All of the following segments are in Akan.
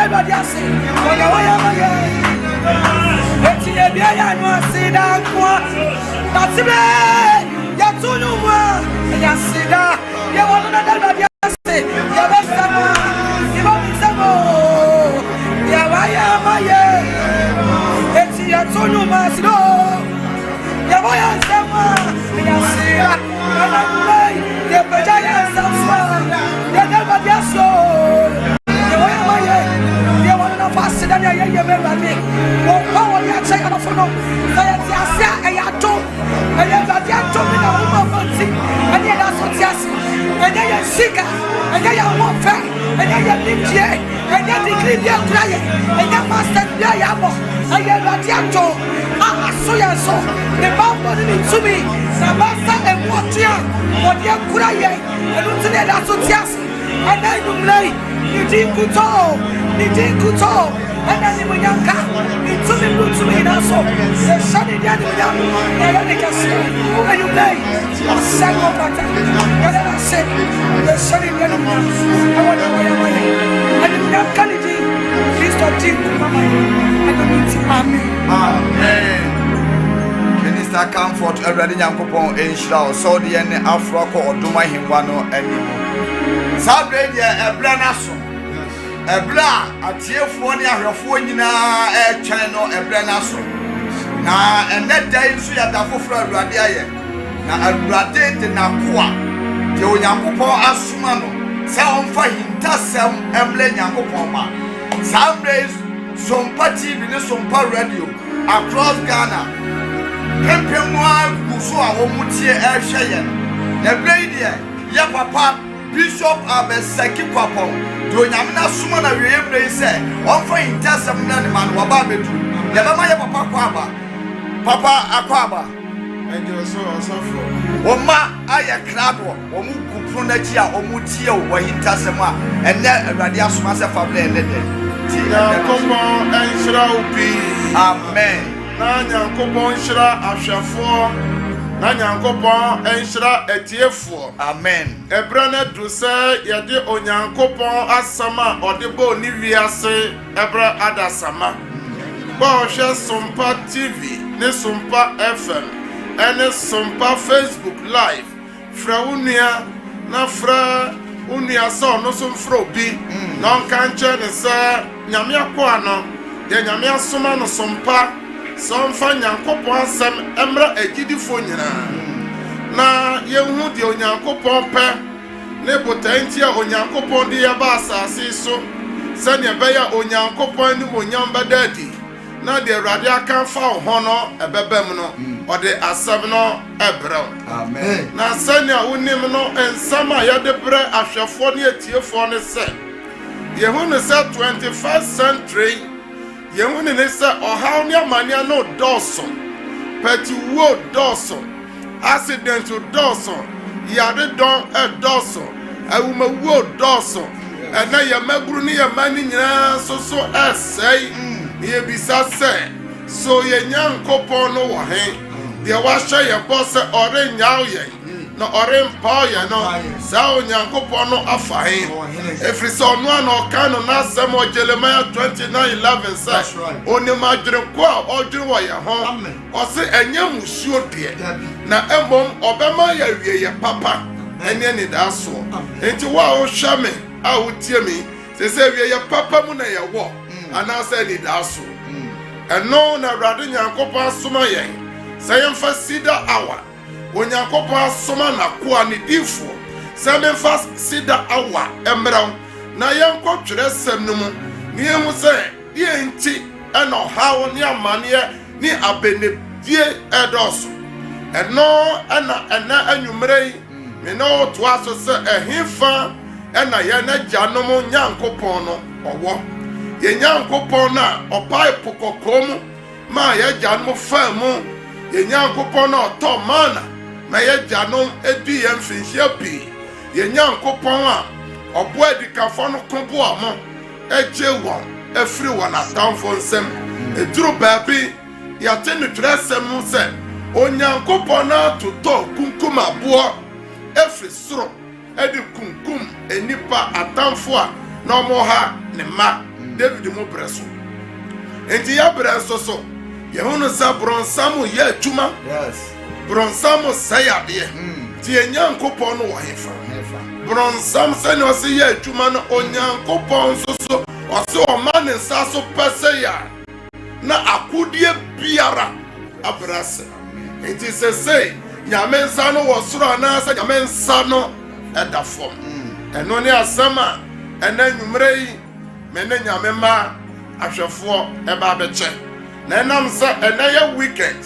everybody else. Eti ebia ya no asida kwa. Natibe ya tunu wa ya sida. Ya wana na everybody else. Ya besama. Ya bisamo. Ya waya maye. Eti ya tunu ma sido. Ya waya sama. Ya sida. Ana kulai. Ya beja ya sama. Ya everybody else. Fasted and I hear you very well. Power, you say, I don't know. I say, I told, and then I told me the woman, and then that's what you see. And then you're sick, and then you're warfare, and then you're DJ, and then the clean your crying, and then master, yeah, and then I told, I saw you so. The Bible to me, the master and what you're crying, and don't say that's what you see. And then you play, you didn't and then you yanka, it's to me now. So the sun is the and you play a second pattern. And then I said, the sun is the I want to and you yanka the Christo Jim, Amen. Minister Comfort, already Yankopon, and Shroud, so the end Afro or Duma Himbano and Sabre, a branasso. A bra, a tear for one year of 4 a channel, a branasso. Now, and that day, she had a full radia. Now, a radate in Aqua. The Yankopo Asumano, sound for him, Tassam, and Blen Yankopoma. Some days, some party in some power radio across Ghana. Pempemoa, Musua, Omutia, Air Shayan. The Bradia, Yapapa. Bishop Abesaki Papa, doing Amna Sumana Riembre say, one for in Tassam Nanaman, Wababetu, Yamaya Papa, Papa Aquaba, and you so for Oma Aya Crabo, Omu Punatia, Omutia, or in Tassama, and then Radias Massa Fable and Tina Copo and Shraupi. Amen. Nanya Copo and Shra Ashafo. Nanyankopon enhira etiefo amen ebrana du se yede onyankopon asama odebo ni wiase ebra adasama bo hwe Sumpa TV ne Sumpa FM ene Sumpa Facebook live fra unia na fra unia so no so mfro bi no kanche ne se nyame akwa no de nyame asoma no Sumpa Somfa Nyankopon asem emra agidifo nyina na yehu de Onyankopon pe ne botanti a Onyankopon de yaba asase so sane beya Onyankopon ni monyam badadi na de Awurade akanfa ho no ebebem no ode asem no ebrel amen na sane a wonim no ensam a yade bre ahwefo ne atiefo ne se yehu ne se 21st century Yewuni ne se ohaw ne amania no Dawson peti wo Dawson accident to Dawson yade don Dawson awuma wo Dawson ena ya maguru ne ya mani nyina so esai ye bisa se so ye Nyankopon no wo hen de wa hye ye boss ore nyaw ye no ore mpa ye no sa Onyankopon no afa hen efri so no an okano na asem o Jeremiah 29:11 says oni madwere ko a odwere wo ye ho o se enya musuo de na embom obema ya wie ye papa ene ni da so enti wa o hwame a wotie mi se wie ye papa mu na ye wo ana se ni da so eno na Awurade Nyankopon asoma ye se yemfa sida awa Onyankopon asoma na ko ani difo se memfa sida awa emraw na yenko twere sem no mu ni emu se die nti eno hawo ni amane ni abenedie edoso eno ena anwumrei me no to aso se ehimfa ena ye na janom Nyankopon no owo ye Nyankopon na opai pokokom ma ye janom famu ye Nyankopon na otomana ma ye janom edi ye mfinhia pi ye Nyankopon a obo adikafo no kobo amo eje won efri won atamfo nsem eduru baabi ya tenu tresem se Onyankopon na toto kunkum abo efri soro edi kunkum enipa atamfo a no mo ha ne ma David mo breso enti ya breso so ye hono sa bronsam ye atuma Yes. bronsam saya de ti enyankopon no wo hefa bronsam se no se ye atuma no onyankopon so o se o ma ne nsa so pese ya na akodie biara abrase enti se say nyame nsa no wo soro na sa nyame nsa no eda fom eno ne asama ena nwumre yi me ne nyame ma ahwefo eba beche na enam sa ena ye weekend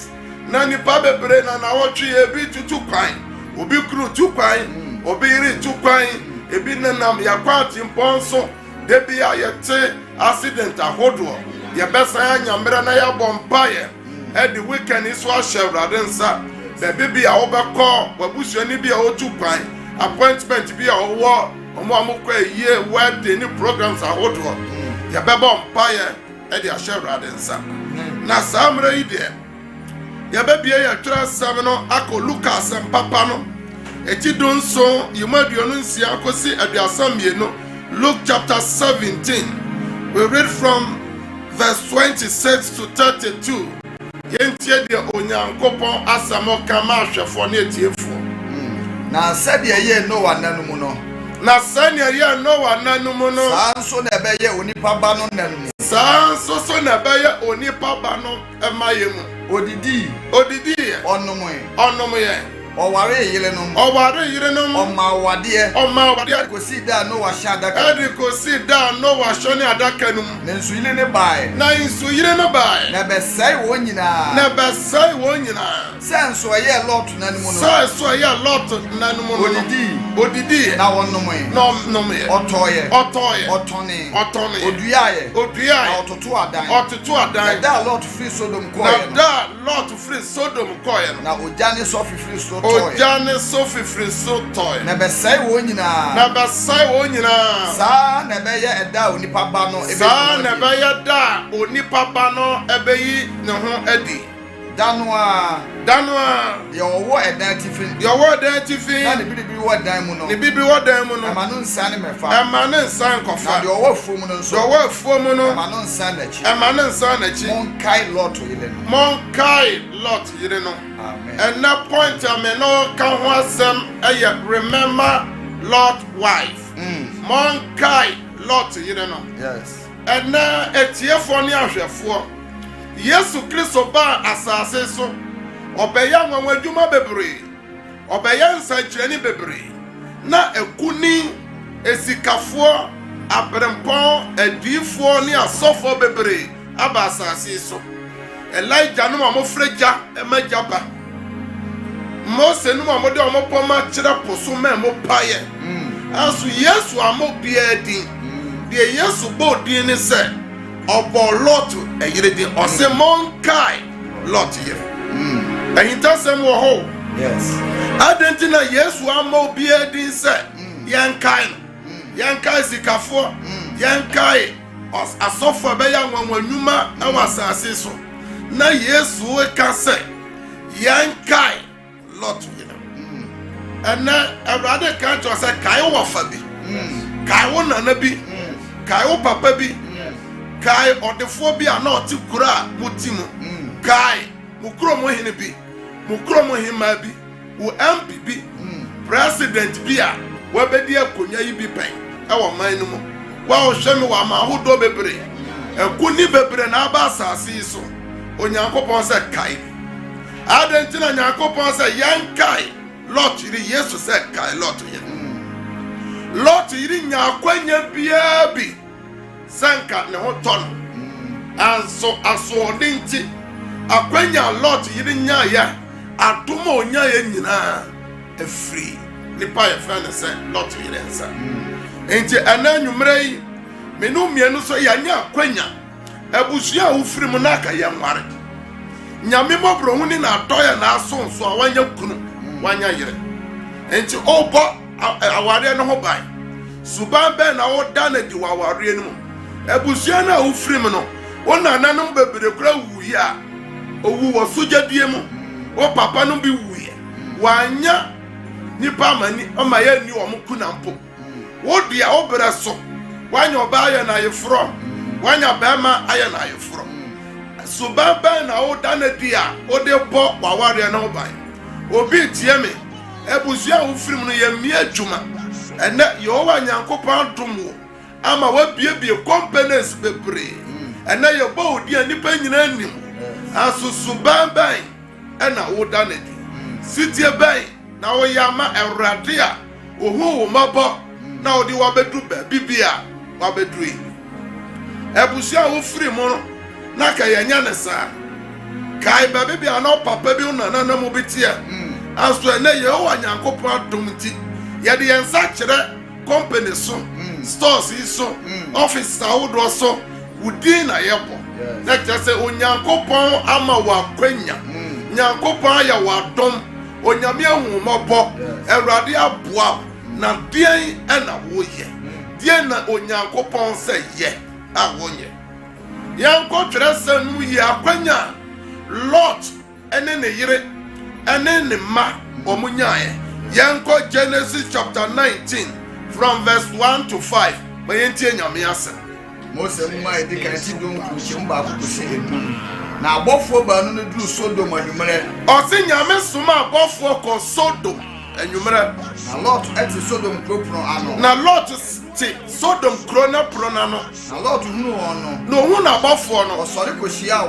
na nipa bebre na na wotwe ebi tutu kwan obi kru tu kwan obi ri tu kwan ebi nenam yakwati mponso debi ayete accident ahodo ye besa nyamre na ya bompaye e di weekend iso ahwewrade nsa the baby a obekọ wabusuani bi a otu kwan appointment bi a owo omo amukọ eyiye wedding ni programs ahodo ye beba mpaye e di ahwewrade nsa na samre yi de ye bebie ye twra sam no akọ Lucas mpapa no eti don so yimaduonu nsia akosi aduasam mienu Luke chapter 17 we read from verse 26 to 32 yentie de onyankopon asamo kama ahwefo ne etiefo na sɛdeɛ ye Noah nanumu no na sɛnea yɛ Noah nanumu no saa nso na ɛbɛyɛ onipa ba no nanumu saa nso so na ɛbɛyɛ onipa ba no ɛma yɛ mu odidi yɛ ɔnom yɛ ɔware yerenom ɔma wade kosi da Noah hyɛ adaka ɛde kosi da Noah hyɛ ne adaka no mu na nsuyire ne bae na nsuyire no bae na bɛsɛe wɔn nyinaa sɛ nso ɛyɛ Lot nanumu no odidi na wɔnomɛ ɔtɔɔyɛ ɔtɔne oduaeɛ na ɔtoto adan na da Lot firi Sodom kɔɔyɛ no na ogya ne sɔ fifiri so tɔɔyɛ na bɛsɛe wɔn nyinaa saa na ɛbɛyɛ ɛda onipa ba no ɛbɛyi ne ho adi Danua deɛ ɔwɔ ɛdan atifi na ne bibi wɔ dan mu no ɛma no nsa ne mɛfa nkɔfa na deɛ ɔwɔ afuom no nso ɛma no nsa n'akyi monkae Lot yere no amen ɛnɛ point a me no ka ho asɛm ɛyɛ remember Lot wife monkae Lot yere no yes ɛnɛ etiefo ne ahwɛfoɔ Yesu Kristo ba asase so obɛyɛ nwanwa adwuma bebree obɛyɛ nsankyerɛni bebree na ekuni esikafoɔ abrempɔn adiifoɔ ne asɔfoɔ bebree aba asase so Elijah no amofragya emagya ba Mose no amode omopɔma kyerɛ poso ma mo paye aso Yesu amobia din de Yesu bo din ne sɛ ọbọ Lot eyire di ọsẹ monkai Lot yire ehintasem wọ hɔ yes adentina Yesu ama obi edin sɛ yɛnkae sikafoɔ yɛnkae asɔfo bɛyɛ nwanwanwuma ɛwɔ asase so na Yesu ka sɛ yɛnkae Lot yire ɛnɛ Awurade ka kyerɛ sɛ kae wɔ fa bi kae wo nana bi kae wo papa bi kai odefo bi a na oti kura mutimu kai mukuro mo hene bi mukuro mo hema bi wo MP bi president bi a wabedi akonya yi bi pen e wo man no mu wa o hwemi wa ma hodo bebre ekuni bebre na aba asase so onyankopon se kai adentina nyankopon se yan kai Lot yiri Yesu se kai Lot yiri nya akwanya bia bi sanka ne ho ton aso dinti akwanya Lot yiri nya ya atoma onya ya nyina efri nipa ya fa ne se Lot yiri nsa enti ananwumre yi menu mienu so ya nya akwanya abusua ufiri mu na aka ya nware nyame mobro hu ni na atoya na aso nso a wanya kunu wanya yire enti obo aware no ho ban suban be na woda na di waware no mu abusua na ufiri mu no wona nanom bebre kura wuyi a owu wo sogyadie mu wo papa no bi wuyi wanya nipa mani o ma ya ni wo mu kuna mpo wo dia obere so wanya oba ya na yefro wanya bema aya na ayeforo suban ban na wo da na dia wo de bo waware na oban obi tie me ebusua wo firim no ye mi adwuma ene ye wo Nyankopɔn domo ama wa biebie companies bebre ene ye bo odi anipa nyina anim aso suban ban ena wo da na di sitie ban na wo yama Awurade a ohu wo mabo na odi wa bedu ba bibia wa bedu yi ebusua wo firim no na ka yenya ne sa kai ba bibia na papa bi una na mo bitia aso ene ye wo Nyankopɔn domti ye de yensa kire company so stores so office awodo so wudi na yebo na kese Onyankopɔn ama wa kwanya Nyankopɔn ya wa dom onyame ahumɔbɔ Awurade aboa na dean na wo ye dean na Onyankopɔn sɛ ye a wo ye yanko twere sanu ye akwanya Lot ene ne yire ene ne ma omunyae yanko Genesis chapter 19 from verse 1 to 5 mayentie nyame ase Mose mma edika ti don kuchim ba ko se enu na abofo ba no duru Sodom anwumere ose nyame soma abofo ko Sodom anwumere na Lot eti Sodom kropro ano na Lot ti Sodom krona prona no na Lot hunu ono no hu na abofo no osori ko hia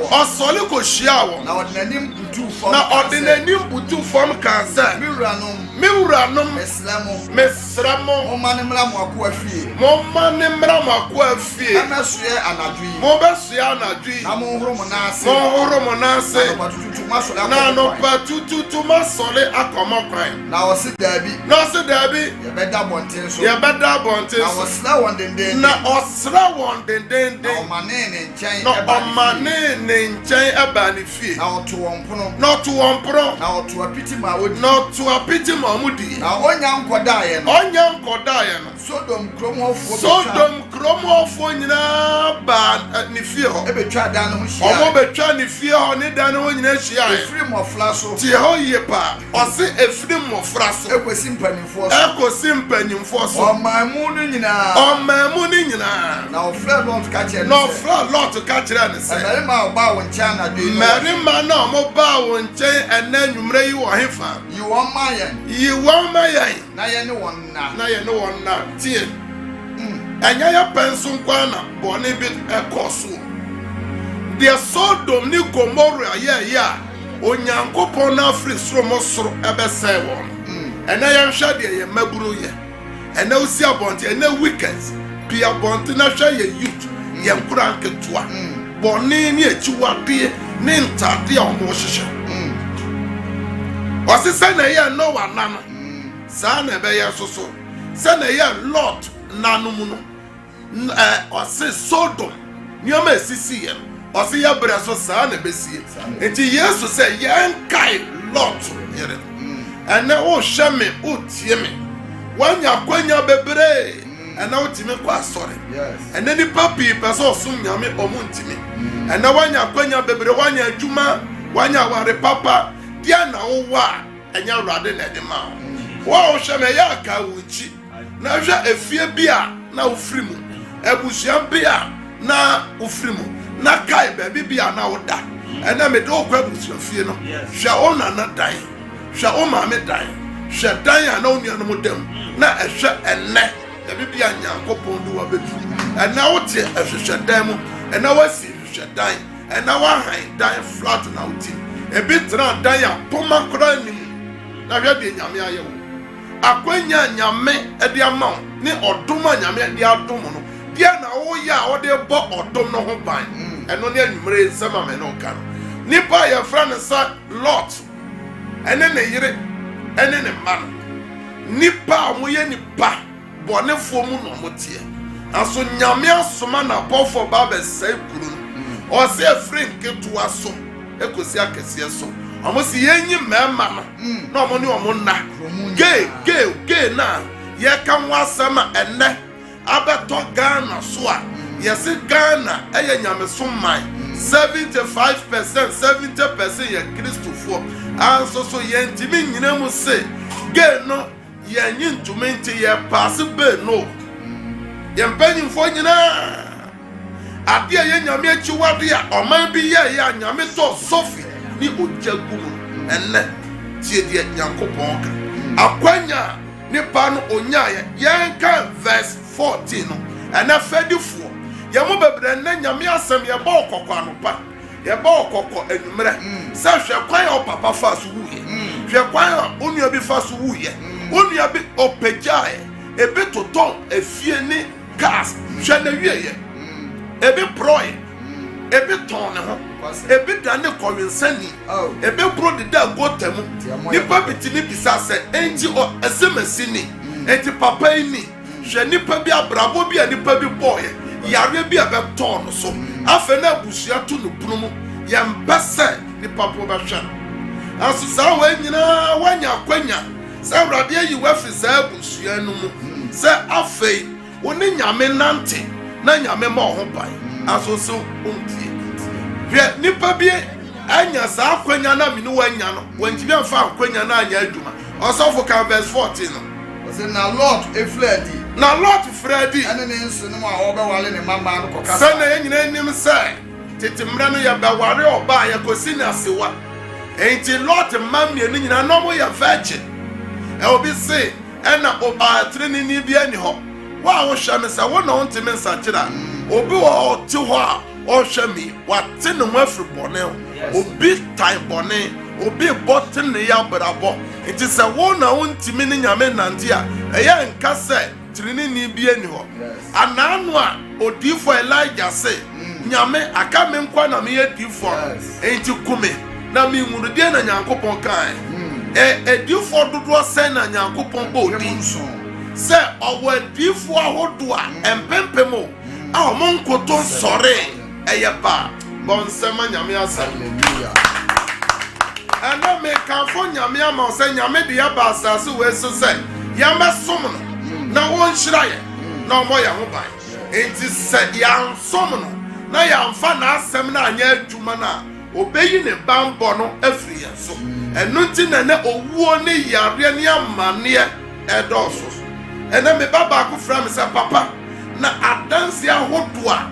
wo na ordinanim butu fom na ordinanim butu fom kansa miwuranom mesramo mo manemra mo akwa fie amasoe anadwi mo besoe anadwi na mo horo mo nase na no patutu masole akomokwan na o se dabi ye beda bonten so na osra won denden na omane ne nchen eba ne fie na oto won pono na oto apiti ma wodi ma mudi na onya nkoda ye no Sodom kromofo nyina ba ne fie ho ebetwa dan no hia omo betwa ne fie ho ne dan no nyina hia efiri mofra so tie ho ye pa ose efiri mofra so ekosi mpanimfo so omamu no nyina na ofra Lot ka kire ne se merima ba wo ncha na dwe merima na mo ba wo nchen ena nwumre yi wo hefa yi won mayen na ye ne won na tie enya ya penso kwa na bone bi ekoso de Sodom ni Gomorrah ya Onyankopɔn na afri soro mo soro ebesɛ won ena ya hwa de ye maburu ye ena usi abonte ena weekends bi abonte na hwa ye youth ye nkura nketua bone ni echiwade ni ntade a omo hyehyɛ osisa na ye no wa nana sa na be ye soso sa na ye Lot nanom no ose Sodom nioma esisi ye ose ya bra so sa na besie enti Yesu say yankai Lot yere ene o hweme o tie me wanya kwanya bebre ene o timi kwa asore ene ni papi peso sum nyame omuntimi ene wanya kwanya bebre wanya adwuma wanya ware papa dia na wo wa enya Awurade na de ma wo hweme ya ka wuchi na hwa efie bia na ofrimu ebusua bia na ofrimu na kai baby bia na woda ena me do kwa ebusua fie no hwa ona na dan hwa o ma me dan hwa dan ya na onua no modam na ehwe enne baby bia Nyankopɔn do wa betu ena wote ehwe dan mu ena wasi hwe dan ena wa han dan flat na wuti ebi tra dan ya poma kora nim na hwa de nyame ayewo akwanya nyame ede ama ni odoma nyame ede adom no dia na wo ya wo de bo odom no ho ban eno ne anwumre nsama me no kan nipa ya frane sa Lot ene ne yire ene ne man nipa mo ye nipa bonefo mu no motie aso nyame asoma na bofo baba sai kuru o se frink to aso ekosi akese so omo si yenyi mema na omo ni omo na ge na ye kan wasama enne abeto Ghana so a yesi Ghana eye nyameso man 75% ye Christopher anso so ye ntimi nyina mu se ge no ye nyintumenti ye pass be no ye mpanyimfo nyina ade a ye nyame achiwade a oman bi ye ya nyame to sofi ni ojagumu enne tie de Nyankopɔn ka akwanya nipa no onyaye yenka verse 14 no ena fedifo ye mo bebre na nyame asem ye ba okokɔ anopa ye ba okokɔ enumere se hwe kwan o papa fa so wuye hwe kwan o nua bi fa so wuye o nua bi opegyae ebe toton efie ni gas hwe na wieye ebe proye ebe ton ne ho ebe dane kɔwensani ebe bro de da gotamu nipa bitini bisa se enti o esemasi ni enti papa ni hwe nipa bi abrabo bi a nipa bi boye yare bi a be ton so afa na abusua to no bunumu yempese nipa bo be hwe aso sa wa nyina wanya kwanya se awrade yi wafi sa abusua no mu se afei woni nyame nante na nyame ma ho ban aso so ontie hwe nipa bi anya sa akwanya na minu wanya no wanjibi amfa akwanya na anya adwuma osofo kan verse 14 no o se na Lord efredi na Lord Fredi ene ne nsu no a obewale ne mama no kokasa se na nyina nim se tetemra no ya beware oba ya kosi na sewa enti Lord mamie no nyina no mo ya virgin e obi se ena oba treni ni bi ani ho wa wo hwa me se wo na onti me nsa kira obi wo ti ho a o hwa mi wa te no afri bone obi time bone obi botin ne ya brabo enti se wo na onti me ni nyame nante a eya nka se treni ni bi ani ho ananu a odifo Elijah se nyame aka me nkwa na me edifo enti kume na me nwurudie na Nyankopɔn kan edifo dodo se na Nyankopɔn bo di se owo edifo ahodo a empempemo a o monkoto nsore eyeba bonsema nyame asa hallelujah ana me kan fo nyame ama se nyame de ya ba asase we so se ya mesom no na won hyiraye na omo ya ho ban enti se ya nsom no na ya mfa na asem na anya adwuma na obeyi ne bambo no afiri yeso enu nti na ne owuo ne yare ne amane edoso ena me baba ko fra me se papa na adanse ahodo a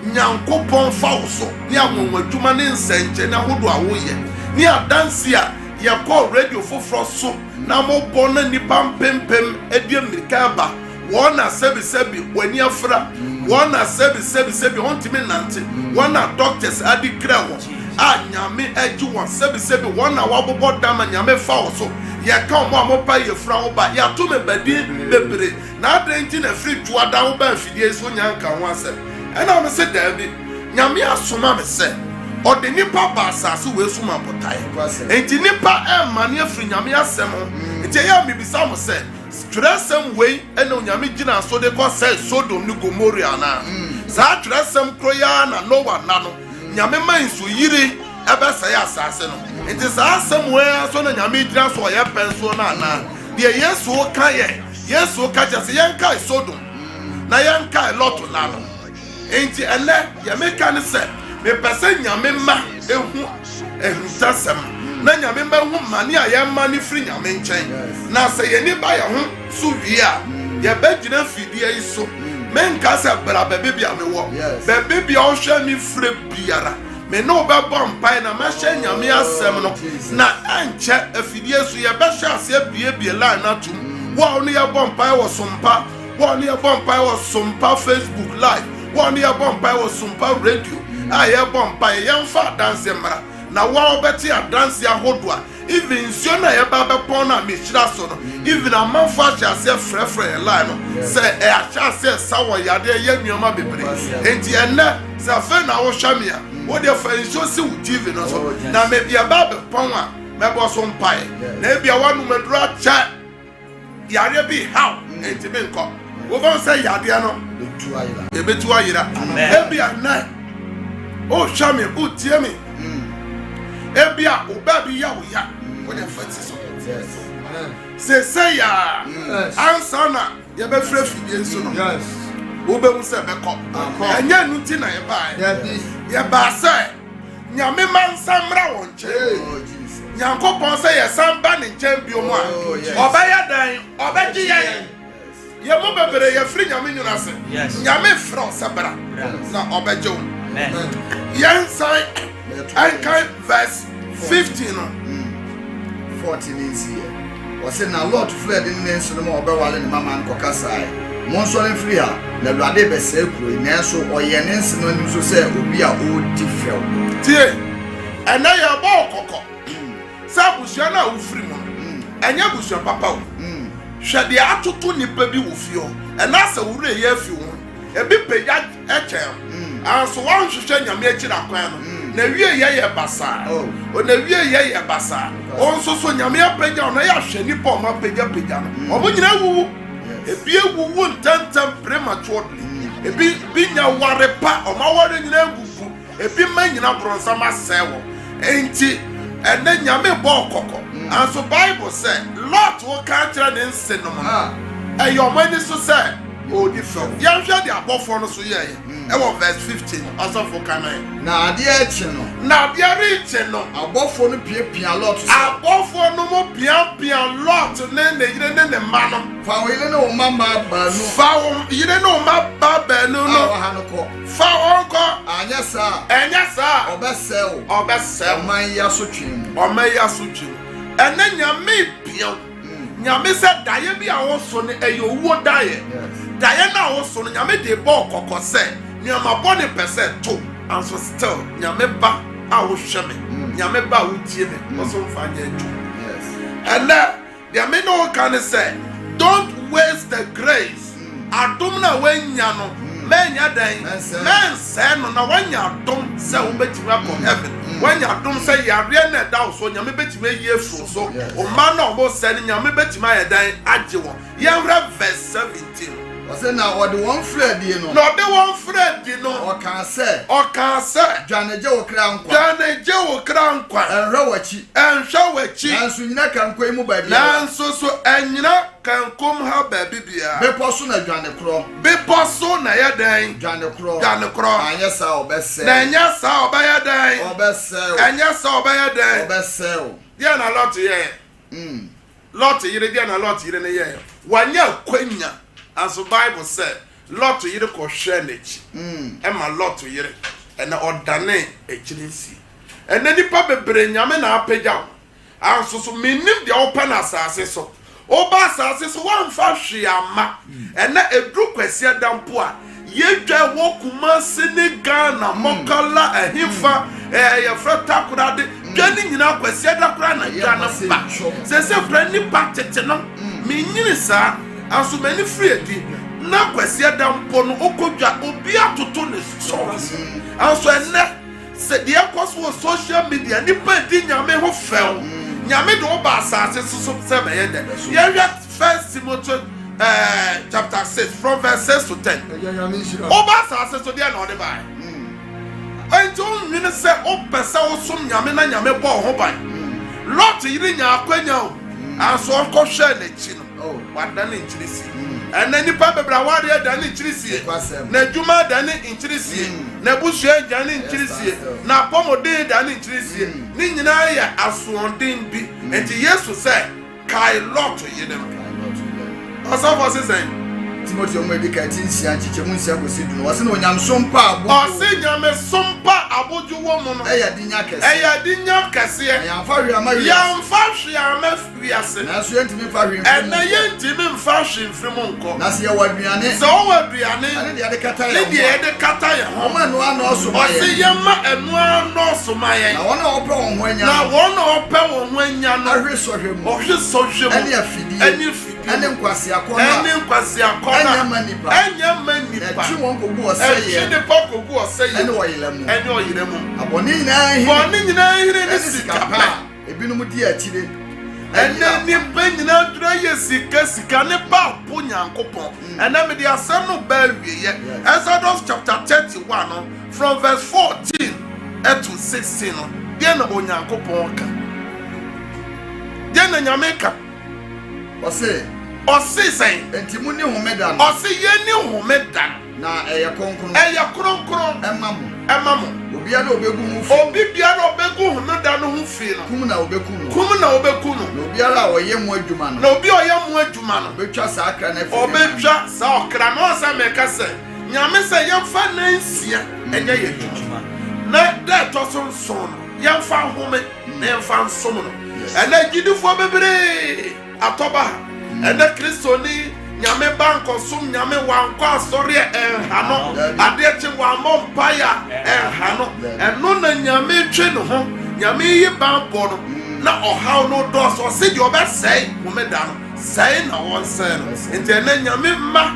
Nyankopɔn fa wo so ne anwonwa adwuma ne nsenche na ahodo a wo ye ne adanse a ye call radio foforo so na mo bon na nipa mpempem edie mirika ba wona sebi wani afra wona sebi ontime nante wona doctors adi kra wo a nyame agi won sebi wona wabobo dama nyame fa wo so ye ka mo amopa ye fra wo ba ya to me badi bebre na adenti na free tuada wo ba fidie so nyanka ho asem ena me se dabi nyame asoma me se ode nipa ba asase we suma botae enti nipa emane afri nyame asem enti ya me bisa mo se tresem we ena nyame gina so de ko se Sodom ni Gomorrah na za tresem kroya na Noah na no nyame man so yiri ebe se ya asase no enti za asem we so na nyame gina so ye penso na na de Yesu ka se yenka Sodom na yenka Lot na no enti ele ye meka ne se me pese nyame ma ehu ehutasem na nyame ma hu mane a ye ma ne firi nyame nchen na se ye ni ba ye hu so wi a ye ba gina fidie yi so menka se bra bebe bia me wo bebe bia o hwe mi fire biara me no be bompai na ma hwe nyame asem no na anche afidie so ye be hwe ase bie line na tum wo no ye bompai wo sompa wo no ye bompai wo sompa Facebook live wo no ye bompai wo sompa radio aye bompai ye mfa dance mara na wa obeti adanse ahodo a even sio na ye ba be pon na me hira so no even a man fa cha se frefre line no se e a cha se sawo yade ye nuoma bebre enti enne se fe na wo hwamia wo de fa nsio se wo TV no so na me bia ba be pon a me bo so mpai na bia wanu madura cha yare bi how enti me nko wo bon se yade no ebetu ayira e bia na o hwame o tie me ebia obabi ya wo ya wo de fati so se ya answer na ye be frɛ fidie so no wo be mu se be kɔ anya nuti na ye ba ye ba se nyame mansa mra wo nche Nyankopɔn se ye samba ne nche bi o mu a obaya dan obagi ye Ye mo bebere ye free nyame nyuna se. Nyame fra sabra. Na obejo. Yen sai and kind verse 15 14 is here. Was in a lot fled in the nation of Obewale and Mama and Kokasai. Monson free her, the Rade Beseku, Naso or Yenens, no news to say, will be a old different. Tie, and I am all coco. Sabusiana will free one, and Yabusia Papa. Shall the Atutu baby with you, and that's a woolly year few. A bit pay at Echem, and so one should send your mature acquaintance. Na wie ye basa o na wie ye basa o nso so nyame apagya na ya hwe ni po ma pagya no o mo nyina wuwu ebi ewuwu ntantam prematurely ebi nya ware pa o ma ware nyina gugu ebi ma nyina bronsa ma sewo enti ene nyame bo kokko and so Bible say Lot wo ka kira ne nse no e yo mani so say o di fo ya hwe de abofo no so ye verse 15 also for Canaan. Na ade echi no. Na ade reach no. Abofo no pia Lot. Abofo no mo pia Lot ne yire ne ma no. Fa wo yire no mama ba no. Fa wo yire no ma ba no no. Ha no ko. Fa onko. Anya sa. Obesew. Man ya so twim. O man ya so twim. Ene nyame pia. Nyame se daye bi a wo so ne eyo wo daye. Daye na wo so no nyame de bo kokko se. Nyama body percent to and so still nyame ba a wo hweme nyame ba wo tie me also mfanye nju yes and there may no can say don't waste the grace adom na wanya no menya dan men say no na wanya adom say wo betima ko heaven wanya adom say yare na da so nyame betima yi afro so o ma na obo say nyame betima ye dan age wo ye verse 17 say na what the one Fred you know. No, the one Fred you know. Or can say. Janeje wo kra nkwa. Janeje wo kra nkwa. Enhwe wachi. Nanso nyina kan kwa mu ba bia. Nanso so enyina kan kom ha ba bibia. Bepo so na dwane kro. Bepo so na ye dan. Dwane kro. Anya sa obese. Na anya sa obaya dan. Obese. Anya sa obaya dan. Obese. Dia na lot ye. Lot yire dia na lot yire ne ye. Wanya kwanya. As the Bible said, Lot to yire ko hwenech. Emma Lot to yire. And ordane echirisi. And then the papa bebre nyame na apagya. And so minim the open asase so. Oba asase so wan fa hwe ama. And na edru kwesi adampo a yedwa wo Kumasi ne Ghana Mokala ehimfa ye frata kurade dwani nyina kwesi adakura na Ghana ba. Se frani pa tete no. Minyini sa aso many free na kwesi adampo no okodwa obi atoto ne so aso enne se de akwaso social media nipa di nyame ho fel nyame do ba asase so se be ye de ye 1 Timothy chapter 6 from verse 6 to 10 oba asase so de na ode bai ento nwene se opesa osom nyame na nyame bo ho bai Lot yiri nya akwanya o aso okwohwe na chi no wadane nchirisi ene nipa bebra ware dane nchirisi na djuma dane nchirisi na busue dane nchirisi na pomode dane nchirisi ni nyina ya asuonden bi enti Yesu say kai Lot yedem asafo sesen Timothy omedika tinsia chichemu nsia kosidu wase no nyamsompa abo ose nyame sompa aboju wo mu no eya dinya kese yamfa hwe ama wiase na so yentimi fa hwe ena yentimi mfa hwe mfrim nko na se waduane so waduane ane de kata ya ne de kata ya ho ma no ano so ma ose yema enu ano so ma ye na wona ope won ho anya na wona ope won ho anya no ahwe so hwe mu ane afidi ane nkwasi akona anya manipa chi won ko bu oseye chi de poko bu oseye ane oyilemu aboni nyina hire ne sika ebinum di akire ene ni benyina dura ye sika ne ba po Nyankopon ene me de asem no ba wiye Exodus chapter 31 from verse 14 to 16 no de na Onyankopon ka de na nyame ka Osi say enti mu ni homeda no osi ye ni homeda na eye kronkron emamu obi bia na obegu homeda no hu fie no kum na obekum no obiara oye mu adwuma no na obi oye mu adwuma no obetwa saa akra na fi obetwa saa okra no sa meka se nyame se yemfa nansia enye ye adwuma na da to so no yemfa home na yemfa nsom no ena gidifo bebre atoba ena kristoni nyame banko sum nyame wanko asori enhano ade eche wa mompaya enhano eno na nyame twe no ho nyame yi banpo no na ohaw no do so se di obesai homeda no sai na won sai no ente na nyame ma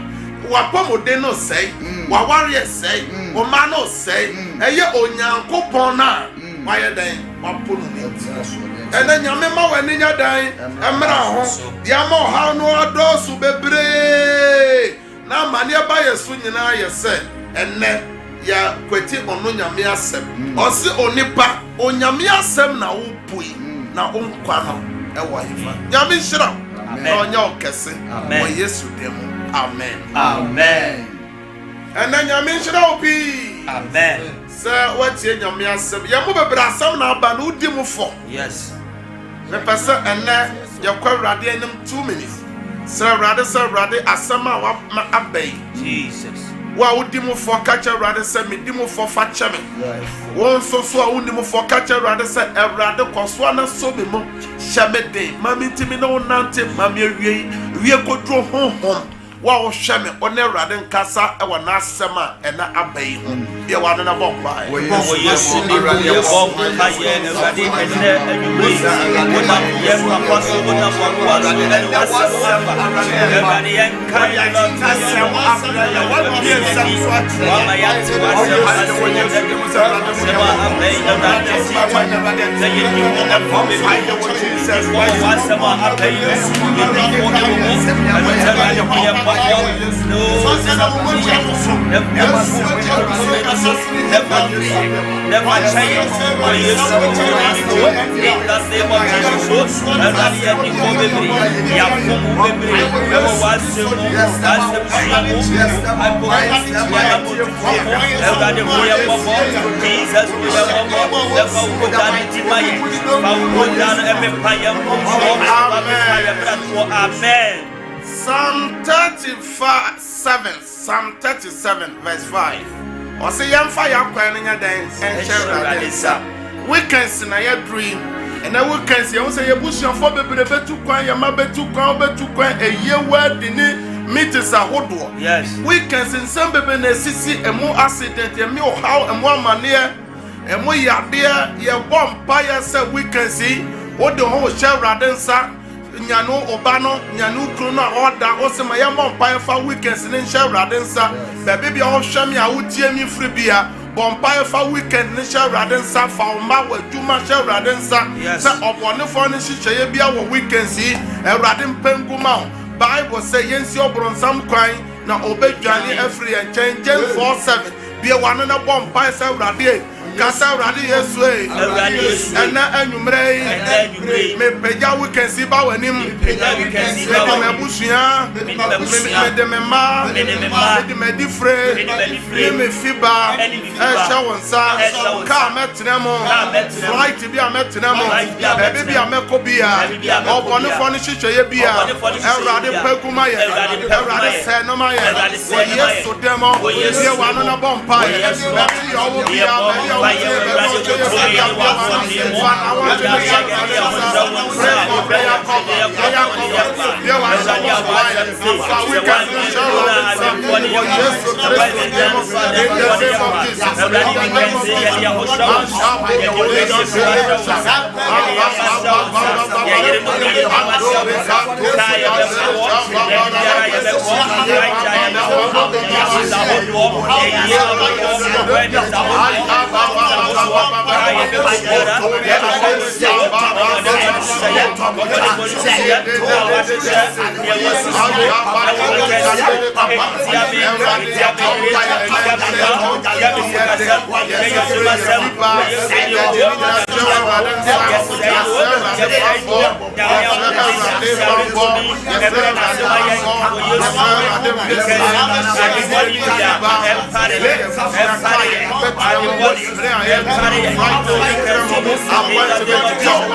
wapomode no sei waware sei o ma no sei eye onyankopon na waye den wapono ni ena nyame ma wani nya dan emra ho dia ma ha no adosu bebre na mane ba yesu nyina ye se enne ya kweti ono nyame asem o se onipa onyame asem na wo pui na onkwa no e wa yifa nyame hira na onya okese o yesu demo. Amen. Amen. And then Yamin should be. Amen. Sir, what's in your mere sem? Yamu Brasam now, Banu Dimufo. Yes. The person and then you're quite ready in them 2 minutes. Sir, rather, Asama Abbey. Jesus. Wa udimu for catcher rather send me dimu for fat chairman. One so udimu for catcher rather said a rather coswana so be mo shamed day. Mammy Timino Nante, Mammy we go draw home. Wow, Shame on a radin casa, our Nasama and Abbey. You want to bomb by. Yes, you bomb by everybody and you will yes, apostle would have one was and everybody and kind of never change. Amen. Psalm 37 verse 5. Or say young fire crying dance and share weekends in a dream. And I will can see also a bush and for baby to cry your mother to cry a year word in it meters a hodo. Yes. Weekends in some baby and sissy and more accident and more how and more money and more ya dear your bomb buyer said we can see what the whole share radensa. Nyano obano nyanu krono order osema ya bompa fa weekends ni nche radensa baby o hwam ya wotie mi free bia bompa fa weekend ni nche radensa fa ma waduma nche radensa se obonefo ni hihye bia wo weekends yi ewrade mpenguma Bible say yensi obronsam kwan na obedwane afri enchen 47 bia wane na bompa sa ewrade Kasa radi Yesu ena enumre me peja weekend si ba wanim me me busuya me de me ma me di free me fiba sha wonsa ka metremo flight bi a metremo baby bi a mekobia obone fo ni hwehwe bia Ewrade paguma ye Ewrade se no ma ye Yesu demo ye wano na bompa ye baby owo bia I want to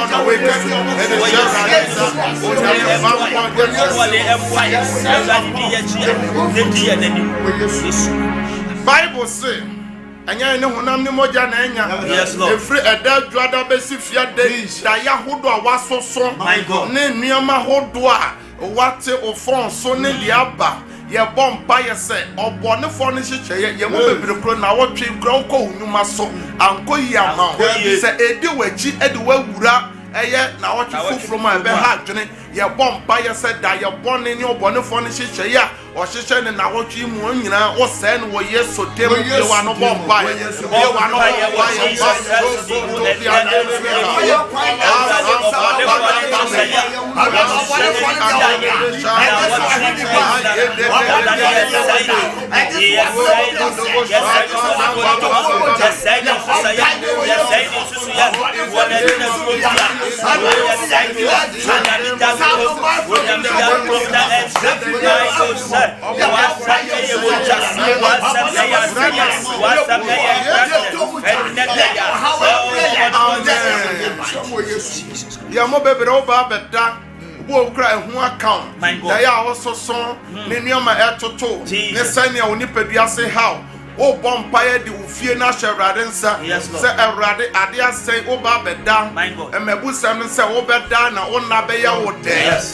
Bible say anya ne honam ne moja na enya efri eda dwada besi fiade da ya hodo a wasoso ne nneema hodo a wate ofon so ne liaba ye bompa ye se obone fo ne hyehyeye ye mo bebre pro na wotwe kro ko hunuma so anko yama se edi wachi edi wawura eye na wotwe fufuro ma be ha adwene ye bompa ye se da ye bone ne obone fo ne hyehyeye a o hyehye ne na wotwe mu nyina wo se ne wo yeso dem ye wa no bompa ye wa no ye ya mo bebere oba beda wo kra ehu account da ya ososo ne nioma etoto ne sania onipadua se how o bompaye di ufie na hwewrade nsa se ewrade ade asai oba beda emebusam nsa wo beda na wonna be ya wo de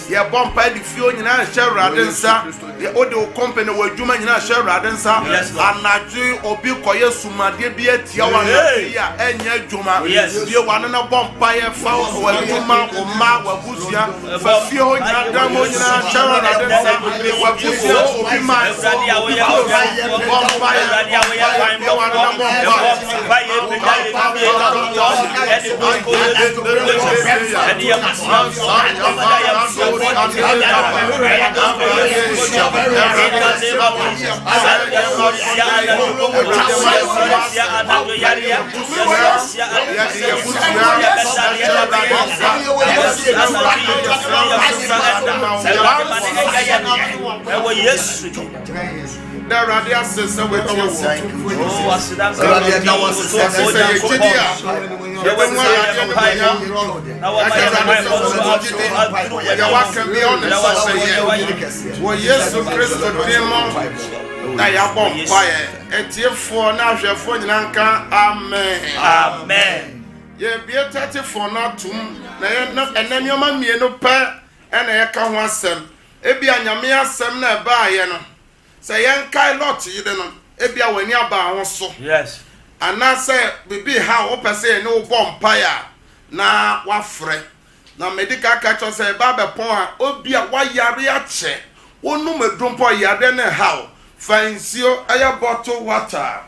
ye bompaye di fie onyina hwewrade nsa ye ode o company wadwuma nyina hwewrade nsa anaju obi koye sumade bi atia wa na ya enya adwuma ye wane na bompaye fa wadwuma o ma wabusia fa fie onyina dam onyina hwewrade nsa wabusia obi ma bompaye Yeah, we are going to the radio system with you. Amen. Ye be 34 na tum na enanyoma mienu pa na ye ka ho asem ebi anyame asem na ba ye no say yan kai lot yide no ebia wani aba ho so yes ana say bibi ha wo pese ne wo bompire na wafre na medical catcher say ba be pon a obia wa yare a che wonu medumpo yare ne ha fansio aya bottle water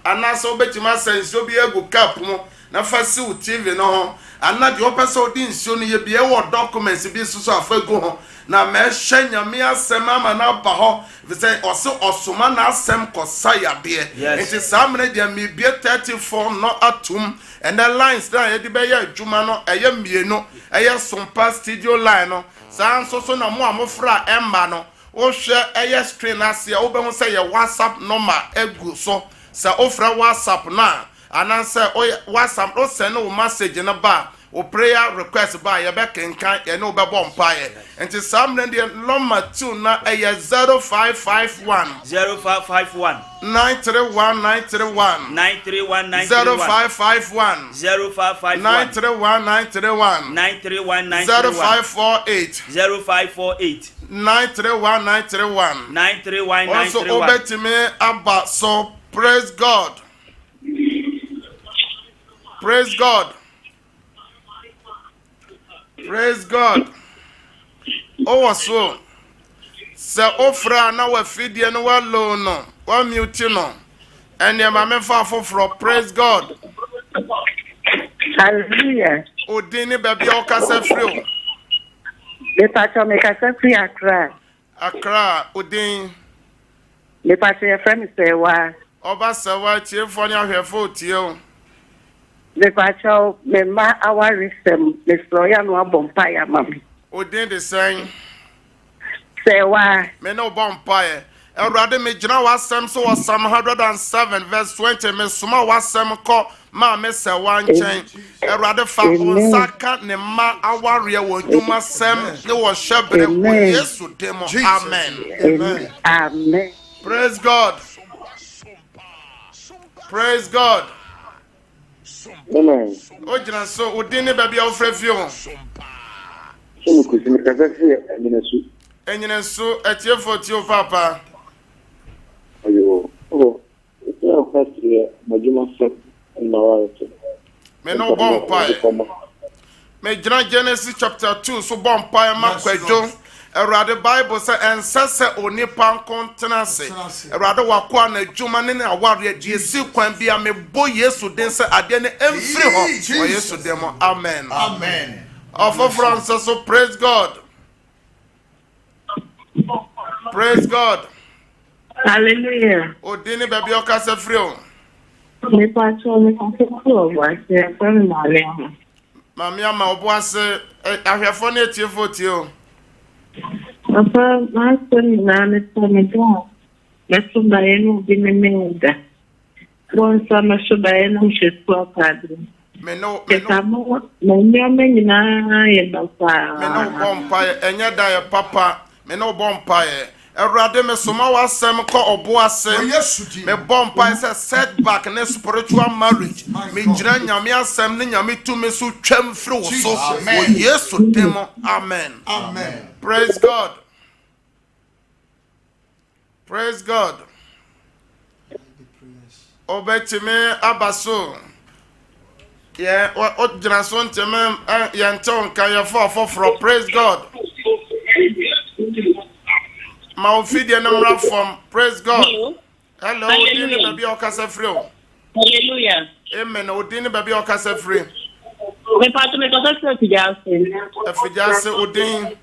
ana so betima sensio bi egu cap mo na fasi u TV no ho ana de wo pese odi nsio no ye bi e wo documents bi so afagu ho na me hwenya me asem ama na ba ho say osoma na asem kosaya de it is amne de me bi 34 no atum and the lines that ye de be ya adwuma no eye mienu eye sompa studio line no san so na mo amofra emma no wo hwe eye screen ase wo be ho say ye WhatsApp number egu so sa ofra WhatsApp na anansa WhatsApp o send no message na ba o prayer request by your back and can and no bompire and to some the number 2 na 0551 931 0551 0548 931 also obey to me about so praise God. Praise God. Praise God. Oh, so. Se ofra na wa fidie no wa low no. Wa mute no. And your mama for praise God. Hallelujah. Odini baby o kasa free. Le pacho me kasa free Accra. Accra odin. Le pacho your friend say wa. Oba sawa tie fo ni ahwefo tie o. Le pacho me ma our resem le sloya no bompire mami. Odin the same. Say wa. Me no bompire. Erade me gyina wasɛm so wɔ Psalm 107 verse 20 me soma wasɛm kɔ ma me sɛ wankyɛn. Erade fa onsaka ne ma aware wɔ dwuma sɛm ne wɔ hyebre wɔ Yesu demo. Amen. Amen. Praise God. Praise God. Amen. O gyina so odini baby a ofrefio. So ku simi ka se Enyine so etiefo tio papa. Ayo. Ya kwatire majuma so na wa so. Me no bon pai. Me gyina Genesis chapter 2 so bon pai makwadwo. Erade Bible say ensese onipa nkontenase. Erade wakwa na adwuma ne aware die si kwan bia me bo Yesu den se ade ne emfiri ho. O Yesu demo. Amen. Amen. Offer Francis, so praise God. Praise God. Hallelujah. Odini baby okase frio. Me pacho me konfo wa se fun male. Mami ama oboase ahwefo na etiefo tio. Papa, ma son na me to me do. Me so ba enu bi me menda. Bon sa me so ba enu shesu padre. Me no Kamo me nyame nyina ye basa. me no bompa enye da ye papa. Me no bompa ye. Erade me soma wasem ko oboase. Me bompa say setback ne spiritual marriage. Me gyina nyame asem ne nyame tu me so twam firi wo so. O Yesu demo. Amen. Amen. Praise God. Praise God. Obetime abaso. Yeah, what generation teme yanton kaya for praise God. Ma ofidie na mra from praise God. Hello, odini baby okasa free. Hallelujah. Amen. Odini baby okasa free. Me pato me cosa sto pigiasse. Efijase odin.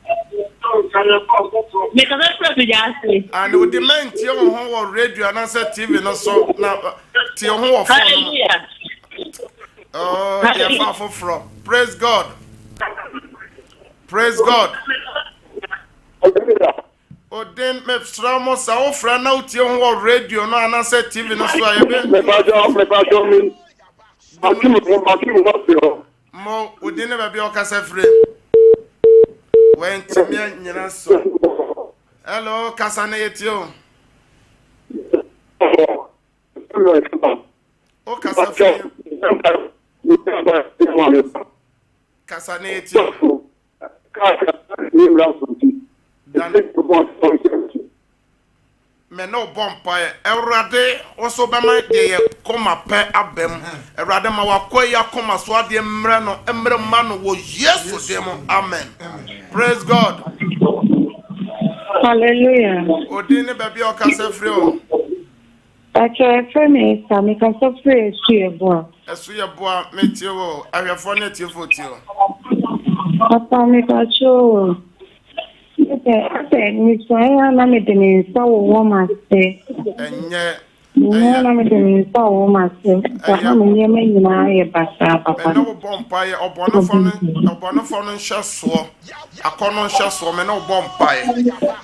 Me cosa sto pigiasse. And odi men tie ho wo radio na say TV no so na tie ho wo phone. Hallelujah. Oh, yeah, far from. Praise God. Praise God. Odin me stramo sa ofra na utie ho wo radio no ana say TV no so ayebe. Me pacho mi. Mo odin ba bi okasa free. When timia nyina so. Hello, kasana yetio. O kasa free. Kasana yetio. Me no bompa Erade also be my de koma pe abem. Erade ma wakoya koma so ade mre no emre ma no wo Yesu demo. Amen. Praise God. Hallelujah. Odini baby okasa free o. Pacho frame sa me ka so free su e bo. Esu ye boa metie wo ahwefo na tie fotio. Papa me pacho. Mi soya na me de sa wo ma se. Enye Na me de sa wo ma se. Sa me nyeme nyina ye basa papa. me no bompa ye obono fo no hyeso. Akono hyeso me no bompa ye.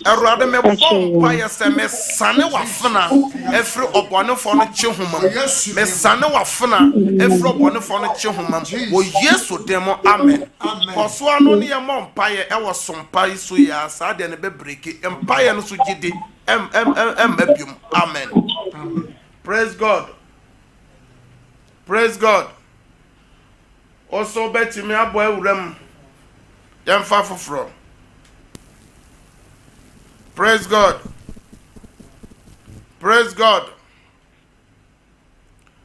Erade me bompa ye se me sane wafena efri obono fo no chi homam. Me sane wafena efri obono fo no chi homam. Wo Yesu demo. Amen. Koso anu ne ye mompa ye e wo sompa iso ya sa de ne be breki empa ye no so gidi abium. Amen. Praise God. Praise God. Also bet me abo ewuram yemfa foforo. Praise God. Praise God.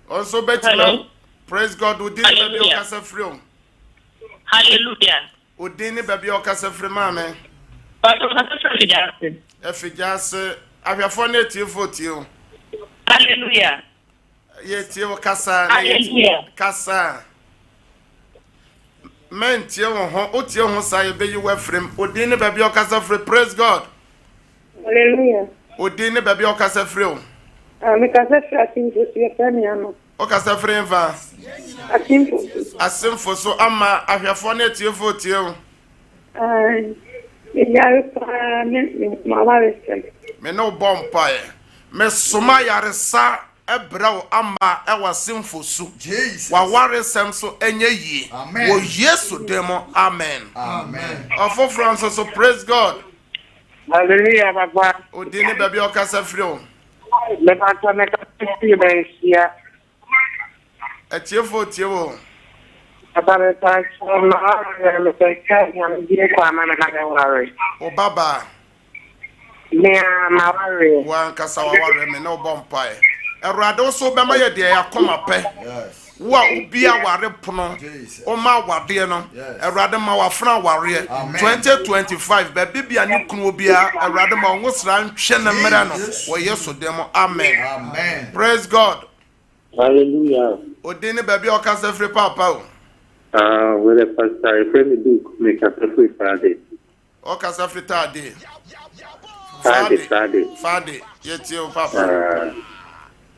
Also bet me. Praise God. Udini baby okasa free. Hallelujah. Udini baby okasa free mama. Pato cosa sto pigiasse. Efijase ahwefo na etiefo tio. Hallelujah. Ye tio kasa na Hallelujah. kasa. Men tie ho o tie ho sa ye be yi wafrem. Odin ne baby okasa free. Praise God. Hallelujah. Odin ne baby okasa free o. Me ka se free atimfo su e frame ano. Okasa free va. Atimfo. Asemfo so ama ahwefo na etiefo tie o. Ya pa me mama resem. me no bompae me soma yaresa ebrao ama ewa simfosu Jesus. wa waresem so enye yi Amen. wo Yesu demo amen. Amen. Of Francis, so praise God. Hallelujah, Papa. Odini baby okasa free o. Me pata me ka see bensia. Etiefo tiewo. Papa me ta na me ka ya me die kwa ma na ka worry. O baba Me ma worry. wan kasa wa ware me no bompae. Erade so bema ye de yakoma pe. Yes. Wa ubia ware pono Jesus. o ma wade no Yes. erade ma wafra ware Amen. 2025 ba bibia ne kunu obia erade ma nwosra nhwe na mera no Jesus. wo Yesu demo amen. Amen. Praise God. Hallelujah. Odini baby okasa free papa o. With the pastor, a friend do make a free Friday. Okasa free tade. Friday. Fade yeti o papa.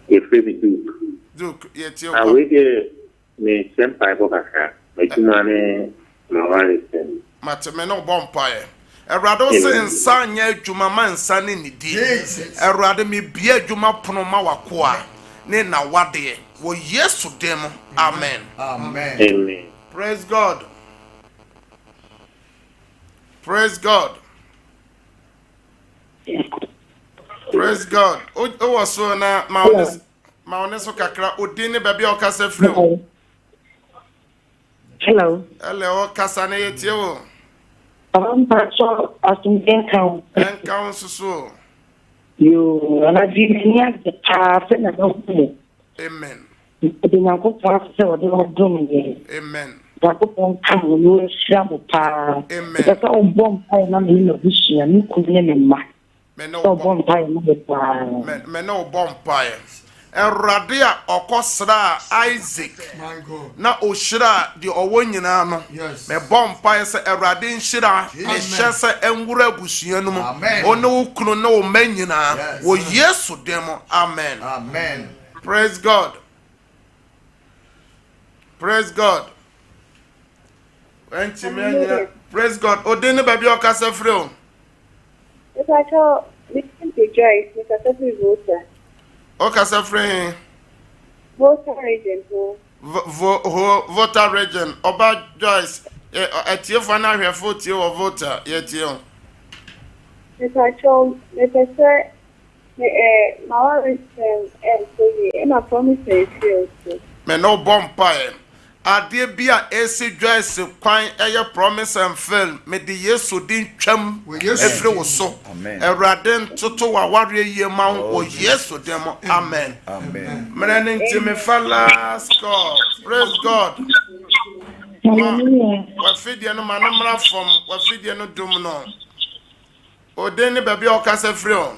A friend do. Duke yeti o I papa. wait me same Bible kaka. Me tumane ma worry sen. Mate me no bompae. Erade o se nsa nya adwuma man nsa ne nidi. Jesus. Erade me bia adwuma pono ma wakoa ne na wade wo Yesu demo amen. Amen. Amen. Praise God. Praise God. Praise God. O was so na ma oneso kakra odini baby okasa free o. Hello. Ele o kasa na yetie o. So asumdenka. Enka onsusu. You ana dimenia de pafe na no. Amen. Dinako pafe o de odum ye. Amen. Yakopon kan no shiramu pa. Amen. Ka o bom pa na me no bishia ni kunye me ma. Me So no bom pa na me pa. me no bompae. Erade a okosra Isaac My God. na ohyira de owo nyina no. Yes. Me bompae se erade nhyira me hye se enwura abusua no mu. Amen. Ono ukunu na o manyina Yes. wo Yesu demo amen. Amen. Praise God. Praise God. Praise God. Odini baby okasa free o. If I tell listen to Joyce, Mr. Sophie Voter, Okasa free Voter agent who voter region Oba Joyce etiefo na hwefo tie o voter yetie o. if I told Mr. Sir, my wife and so you, and I promise you feel so. Me no bompae. Ade bia esi Joyce kwan eye promise and fail me de Yesu din twam Wo Yesu efre wo so. Amen. Erade ntoto wa ware yie ma wo Yesu demo amen. Amen. Mene nti me fa last call. Praise God. Hallelujah. Wa fidie no manamra from wa fidie no dum no. Odeni baby okasa free o.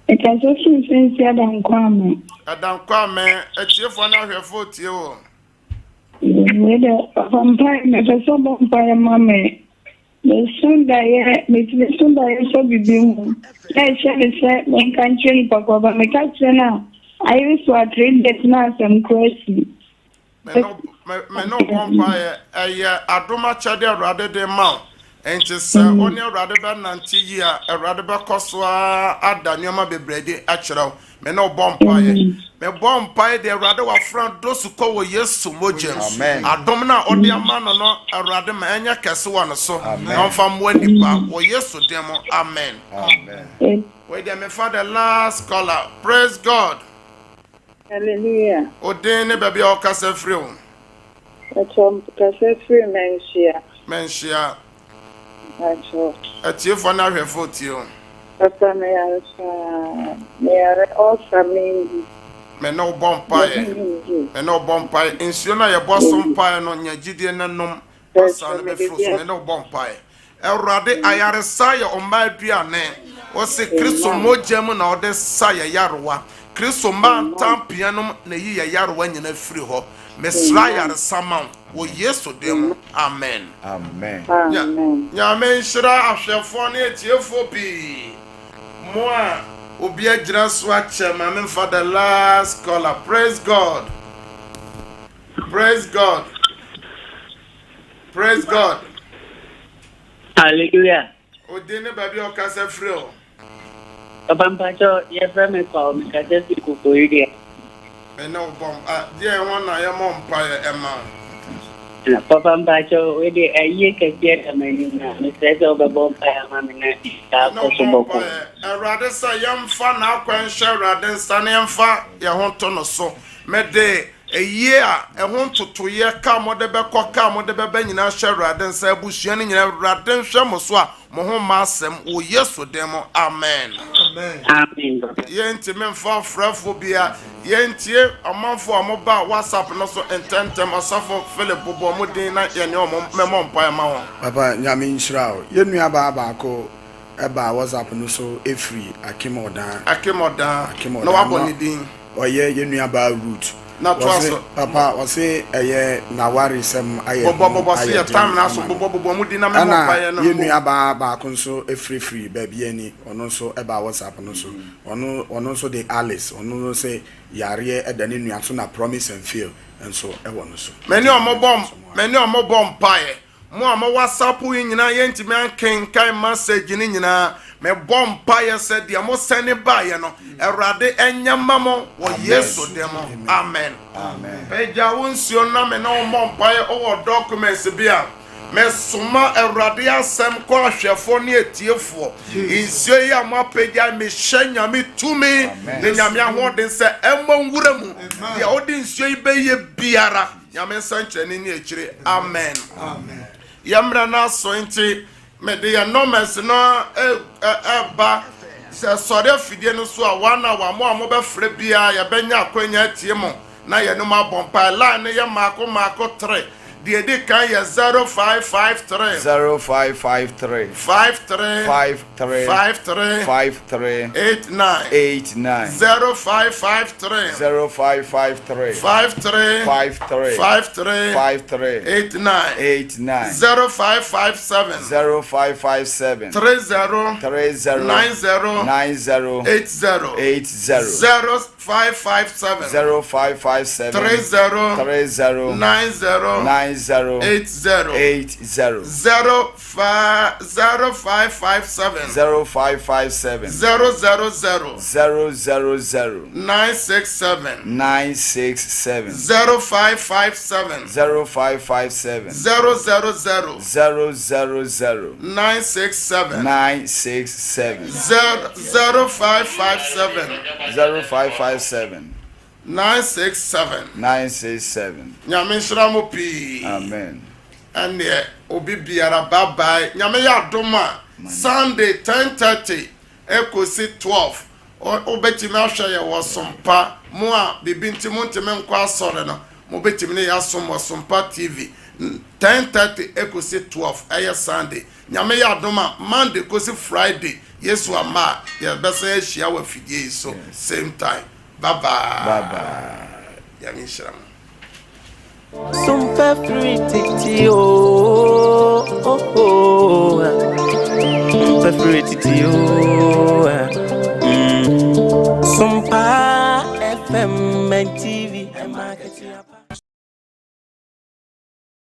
Eka so sinsi adam kwame. Adankwa me etiefo na hwefo tie o. Wede vampire me so vampire mame. Me sunda ye so bibimu. Na chele se me kan cheni pakwa ba me ka chena. I used to trade that na some crazy. Me no bompa eye adoma chade Awurade de ma. Enti se oni Awurade be nante yi a Awurade be koso ada nyoma bebrede a kyerɛw. Me no bompa ye. Me bompa de Awurade wa fran dosu ko wo Yesu mojem. Amen. Adom na odi ama no Awurade ma enya kese wa no so. Na mfa mo nipa wo Yesu demo amen. Amen. We dey me for the last caller. Praise God. Hallelujah. Odin baby okasa free o. Achom kase free mensia. Menshia Acho. atiefo na hwefo tie o. Papa me are all family. Me no bompae. Me no bompae. Nsio na ye bosom pae no nyagidie nanom. Asa no be fro so me no bompae. Awurade ayaresa ye omba aduane. O se Kristo mogem na ode sa ye yarewa. Kristo man tampia no na yi ye yarewa nyina firi ho. Mesra yaresa ma wo Yesu dem amen. Amen. Amen. Nyame nhyira ahwefo ne etiefo bi. Moa obi agyina so akyɛ mame for the last caller. Praise God. Praise God. Praise God. Hallelujah. Odine baby okasa free o. Papa Mpacho, your friend called me, I just go for you there. And no bomb. Dear one, I am on fire, Emma. Papa Mpacho, we did a year can get a man, Mr. Over Bompire, Mamma, I rather say young fan, I'll quench rather than Sunny and far, your home ton or so. Mede a year, I want to year come or the back or come or the baby in our share rather than say Bushian in a rather than Shamoswa, Mohomasem, or yes with them, amen. Amen. Yenti men for phobia, Yenti, a month for a mobile WhatsApp and also intend them a suffer Philip Bomudina and your mom by a mouth. Papa Yamin Shrao, Yenu Abako, Eba WhatsApp no so a free, Akimoda, no abonidin, or ye Yenu Aba root. Not Papa was say a year Nawari some I time now so Bomudina Yenu Aba Conso a free baby any or also about WhatsApp and also on also the Alice or no say Yari at the Niasuna promise and feel and so I want so many are more bomb pie. More WhatsApp in yenti man can message in me bomb pie said the most sending by no a rade and yamamo or yes to them. Amen. Amen. Peja won't you no me no bomb pie or documents beer. Me suma a radia sem kwahwe fo ne atiefo insio ya mo peja me hyanya me tumi ne nyame ahoden se emma nwura mu ya odin insio ibeye biara nyame sanche ne akire. Amen. Amen. Yamra na so nti me de ya normas no ba se sore afidie no so a wana wa mo be frɛ bia ya benya akwanya atie mo na ye no ma bompa line ya mako 3 the day can ya 0553 0553 53 89 0553 0553 53 89 0557 30 90 80 30 90 0557 000 967 0557 000 967 0557 967 Nyame shiramo pi. Amen. And obi biara bye bye. Nyame ya doma Sunday 10:30 ekosi 12. Obetimi ahwe ye wosompa mo a bibinti mo nteme nkwa asore no. Mo betimi ne ya som wosompa TV 10:30 ekosi 12 eye Sunday. Nyame ya doma Monday kosi Friday. Yesu ama ye besa ya hia wa fidie so same time. Bye bye. Bye bye. Yami shram. Super free titi oh oh oh. Super free titi oh.